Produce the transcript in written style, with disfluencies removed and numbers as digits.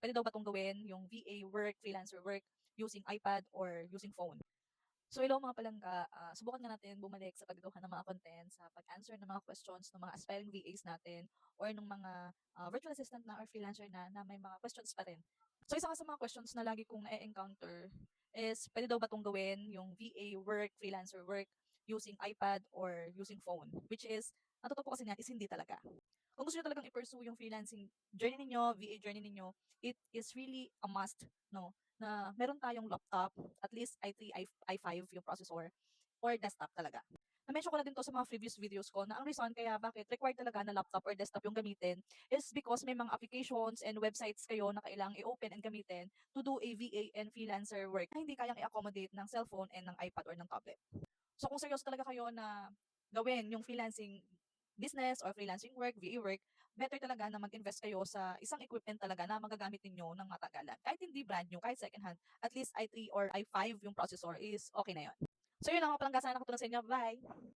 pwede daw ba 'tong gawin, yung VA work, freelancer work, using iPad or using phone? So hello mga palangga, subukan nga natin bumalik sa paggawa ng mga content, sa pag-answer ng mga questions ng mga aspiring VAs natin or ng mga virtual assistant na or freelancer na may mga questions pa rin. So isa nga sa mga questions na lagi kong na-encounter is pwede daw ba 'tong gawin, yung VA work, freelancer work, using iPad or using phone? Which is, ang totoo po kasi niyan is hindi talaga. Kung gusto niyo talagang i-pursue yung freelancing journey ninyo, VA journey ninyo, it is really a must, no, na meron tayong laptop, at least i3, i5 yung processor, or desktop talaga. Na-mention ko na din to sa mga previous videos ko na ang reason kaya bakit required talaga na laptop or desktop yung gamitin is because may mga applications and websites kayo na kailangang i-open and gamitin to do a VA and freelancer work na hindi kayang i-accommodate ng cellphone and ng iPad or ng tablet. So kung seryoso talaga kayo na gawin yung freelancing business or freelancing work, VA work, better talaga na mag-invest kayo sa isang equipment talaga na magagamit ninyo ng matagalan. Kahit hindi brand new, kahit second hand, at least i3 or i5 yung processor is okay na yun. So yun lang mga palangga, sana nakatulong sa inyo. Bye!